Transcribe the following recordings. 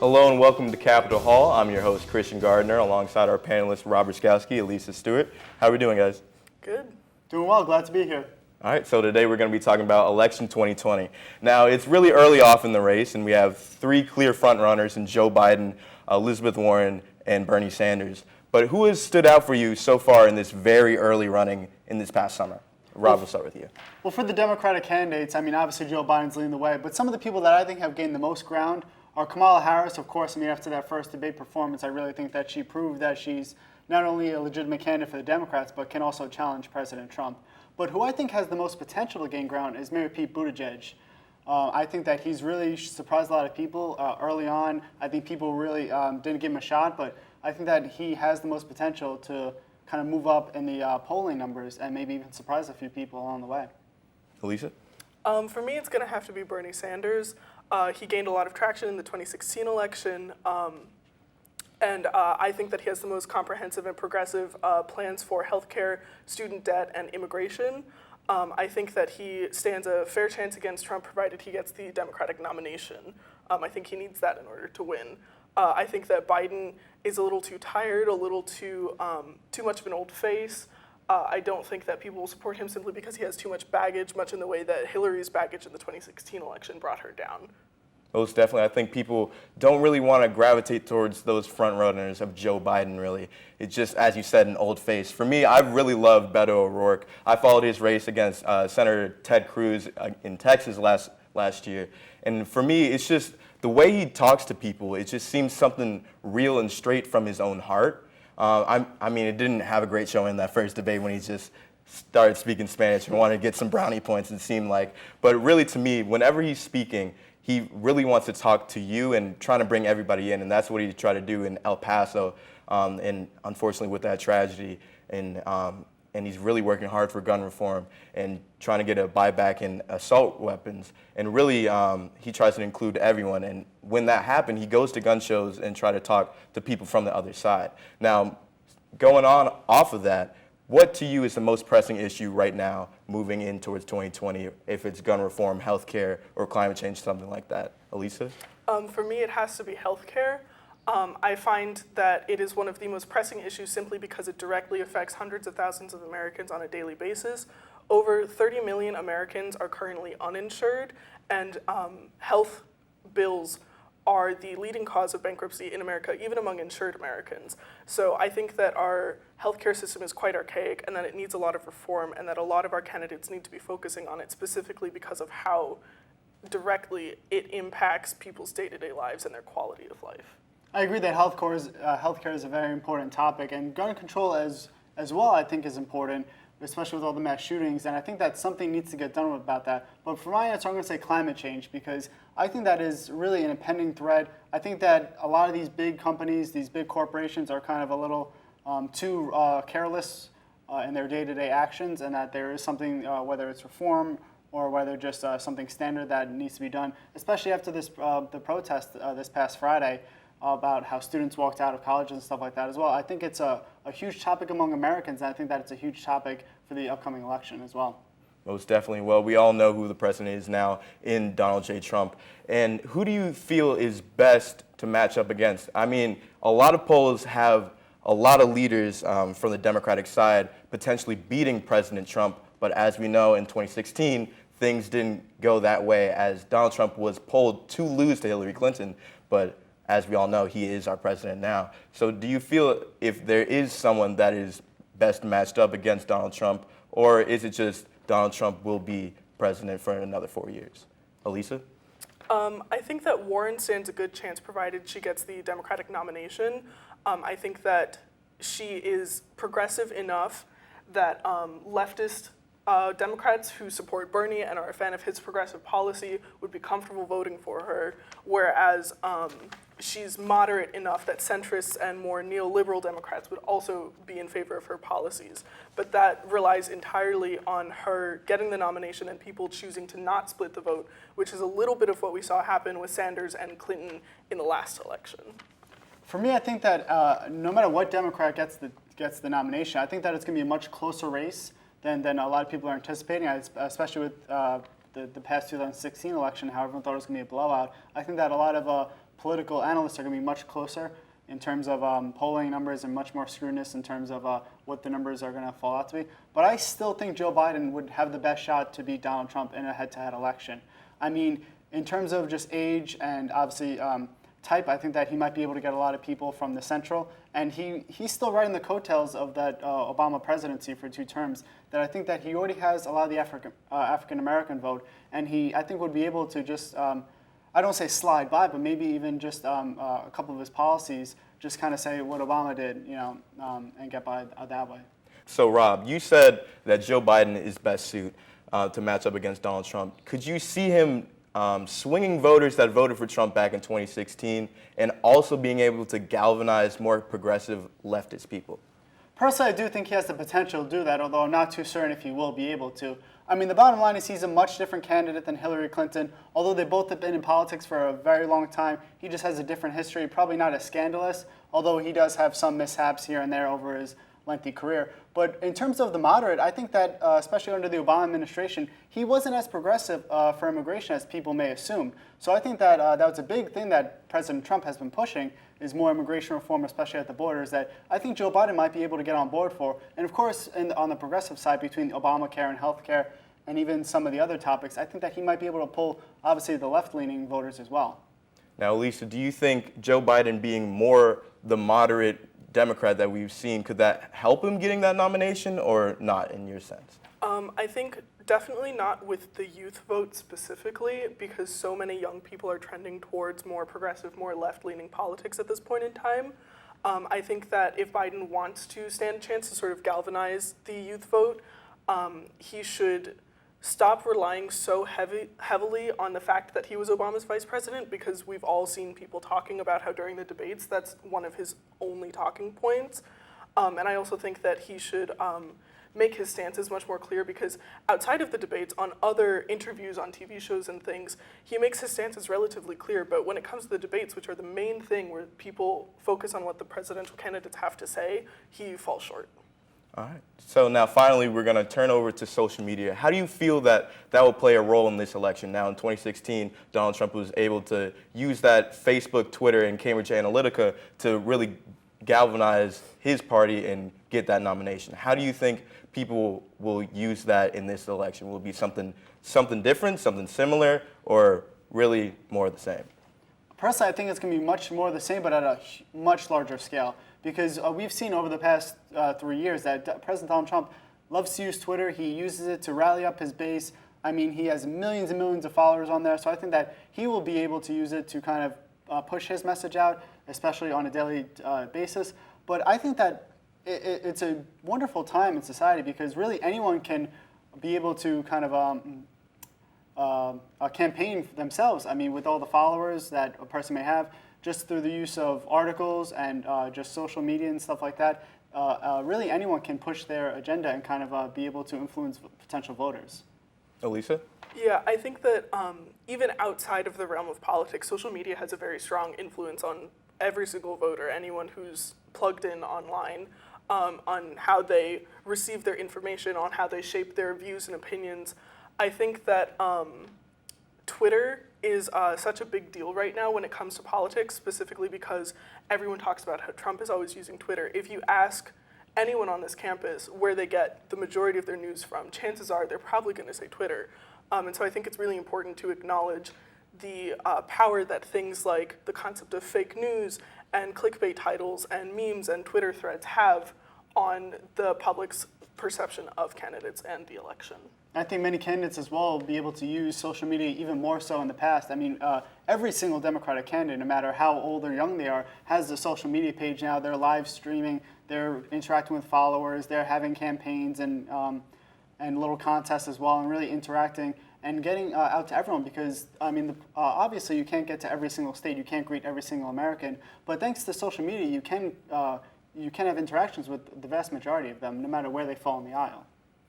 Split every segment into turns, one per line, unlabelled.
Hello and welcome to Capitol Hall. I'm your host, Christian Gardner, alongside our panelists, Robert Skowski, Elisa Stewart. How are we doing, guys?
Good.
Doing well. Glad to be here.
All right, so today we're going to be talking about election 2020. Now, it's really early off in the race, and we have three clear frontrunners in Joe Biden, Elizabeth Warren, and Bernie Sanders. But who has stood out for you so far in this very early running in this past summer? Rob, we'll start with you.
Well, for the Democratic candidates, obviously Joe Biden's leading the way, but some of the people that I think have gained the most ground are Kamala Harris, of course. After that first debate performance, I really think that she proved that she's not only a legitimate candidate for the Democrats, but can also challenge President Trump. But who I think has the most potential to gain ground is Mayor Pete Buttigieg. I think that he's really surprised a lot of people early on. I think people really didn't give him a shot, but I think that he has the most potential to kind of move up in the polling numbers and maybe even surprise a few people along the way.
Elisa?
For me, it's going to have to be Bernie Sanders. He gained a lot of traction in the 2016 election, and I think that he has the most comprehensive and progressive plans for healthcare, student debt, and immigration. I think that he stands a fair chance against Trump, provided he gets the Democratic nomination. I think he needs that in order to win. I think that Biden is a little too tired, a little too much of an old face. I don't think that people will support him simply because he has too much baggage, much in the way that Hillary's baggage in the 2016 election brought her down.
Most definitely. I think people don't really want to gravitate towards those front runners of Joe Biden, really. It's just, as you said, an old face. For me, I've really loved Beto O'Rourke. I followed his race against Senator Ted Cruz in Texas last year. And for me, it's just the way he talks to people, it just seems something real and straight from his own heart. It didn't have a great showing in that first debate when he just started speaking Spanish and wanted to get some brownie points, it seemed like. But really, to me, whenever he's speaking, he really wants to talk to you and trying to bring everybody in, and that's what he tried to do in El Paso. And unfortunately, with that tragedy, and he's really working hard for gun reform and trying to get a buyback in assault weapons. And really, he tries to include everyone. And when that happened, he goes to gun shows and try to talk to people from the other side. Now, going on off of that, what to you is the most pressing issue right now moving in towards 2020, if it's gun reform, healthcare, or climate change, something like that? Elisa?
For me, it has to be healthcare. I find that it is one of the most pressing issues simply because it directly affects hundreds of thousands of Americans on a daily basis. Over 30 million Americans are currently uninsured, and health bills are the leading cause of bankruptcy in America, even among insured Americans. So I think that our healthcare system is quite archaic and that it needs a lot of reform, and that a lot of our candidates need to be focusing on it specifically because of how directly it impacts people's day-to-day lives and their quality of life.
I agree that healthcare is a very important topic, and gun control as well, I think, is important, especially with all the mass shootings, and I think that something needs to get done about that. But for my answer, I'm going to say climate change, because I think that is really an impending threat. I think that a lot of these big companies, these big corporations are kind of a little too careless in their day-to-day actions, and that there is something, whether it's reform or whether just something standard that needs to be done, especially after this the protest this past Friday about how students walked out of college and stuff like that as well. I think it's a huge topic among Americans, and I think that it's a huge topic for the upcoming election as well.
Most definitely. Well, we all know who the president is now in Donald J. Trump. And who do you feel is best to match up against? A lot of polls have a lot of leaders from the Democratic side potentially beating President Trump, but as we know in 2016, things didn't go that way, as Donald Trump was polled to lose to Hillary Clinton, but as we all know, he is our president now. So do you feel if there is someone that is best matched up against Donald Trump, or is it just Donald Trump will be president for another 4 years? Elisa?
I think that Warren stands a good chance provided she gets the Democratic nomination. I think that she is progressive enough that leftist Democrats who support Bernie and are a fan of his progressive policy would be comfortable voting for her, whereas she's moderate enough that centrists and more neoliberal Democrats would also be in favor of her policies. But that relies entirely on her getting the nomination and people choosing to not split the vote, which is a little bit of what we saw happen with Sanders and Clinton in the last election.
For me, I think that no matter what Democrat gets the nomination, I think that it's going to be a much closer race than a lot of people are anticipating, especially with the past 2016 election, how everyone thought it was going to be a blowout. I think that a lot of political analysts are going to be much closer in terms of polling numbers and much more scrutinous in terms of what the numbers are going to fall out to be. But I still think Joe Biden would have the best shot to beat Donald Trump in a head-to-head election. I mean, in terms of just age and obviously type, I think that he might be able to get a lot of people from the central. And he's still riding the coattails of that Obama presidency for 2 terms, that I think that he already has a lot of the African-American vote. And he, I think, would be able to just, I don't say slide by, but maybe even just a couple of his policies, just kind of say what Obama did, and get by that way.
So, Rob, you said that Joe Biden is best suited to match up against Donald Trump. Could you see him swinging voters that voted for Trump back in 2016 and also being able to galvanize more progressive leftist people?
Personally, I do think he has the potential to do that, although I'm not too certain if he will be able to. I mean, the bottom line is he's a much different candidate than Hillary Clinton. Although they both have been in politics for a very long time, he just has a different history, probably not as scandalous, although he does have some mishaps here and there over his lengthy career. But in terms of the moderate, I think that, especially under the Obama administration, he wasn't as progressive for immigration as people may assume. So I think that that was a big thing that President Trump has been pushing, is more immigration reform, especially at the borders, that I think Joe Biden might be able to get on board for. And of course, on the progressive side, between Obamacare and healthcare, and even some of the other topics, I think that he might be able to pull, obviously, the left-leaning voters as well.
Now, Lisa, do you think Joe Biden being more the moderate Democrat that we've seen, could that help him getting that nomination or not in your sense?
I think definitely not with the youth vote specifically, because so many young people are trending towards more progressive, more left-leaning politics at this point in time. I think that if Biden wants to stand a chance to sort of galvanize the youth vote, he should stop relying so heavily on the fact that he was Obama's vice president, because we've all seen people talking about how during the debates that's one of his only talking points. And I also think that he should make his stances much more clear, because outside of the debates, on other interviews on TV shows and things, he makes his stances relatively clear. But when it comes to the debates, which are the main thing where people focus on what the presidential candidates have to say, he falls short.
All right. So now finally, we're going to turn over to social media. How do you feel that that will play a role in this election? Now in 2016, Donald Trump was able to use that Facebook, Twitter, and Cambridge Analytica to really galvanize his party and get that nomination. How do you think people will use that in this election? Will it be something different, something similar, or really more of the same?
Personally, I think it's going to be much more the same, but at a much larger scale. Because we've seen over the past 3 years that President Donald Trump loves to use Twitter. He uses it to rally up his base. I mean, he has millions and millions of followers on there. So I think that he will be able to use it to kind of push his message out, especially on a daily basis. But I think that it's a wonderful time in society, because really anyone can be able to kind of campaign themselves. I mean, with all the followers that a person may have, just through the use of articles and just social media and stuff like that, really anyone can push their agenda and kind of be able to influence potential voters.
Elisa?
Yeah, I think that even outside of the realm of politics, social media has a very strong influence on every single voter, anyone who's plugged in online, on how they receive their information, on how they shape their views and opinions. I think that Twitter is such a big deal right now when it comes to politics, specifically because everyone talks about how Trump is always using Twitter. If you ask anyone on this campus where they get the majority of their news from, chances are they're probably going to say Twitter. And so I think it's really important to acknowledge the power that things like the concept of fake news and clickbait titles and memes and Twitter threads have on the public's perception of candidates and the election.
I think many candidates as well will be able to use social media even more so in the past. I mean, every single Democratic candidate, no matter how old or young they are, has a social media page now. They're live streaming, they're interacting with followers, they're having campaigns and little contests as well, and really interacting and getting out to everyone, because, I mean, obviously you can't get to every single state, you can't greet every single American, but thanks to social media, you can have interactions with the vast majority of them, no matter where they fall in the aisle.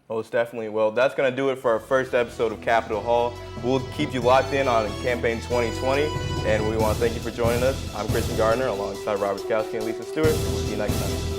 Most definitely. Well, that's going to do it for our first episode of Capitol Hall. We'll keep you locked in on Campaign 2020, and we want to thank you for joining us. I'm Christian Gardner, alongside Robert Skowski and Lisa Stewart. We'll see you next time.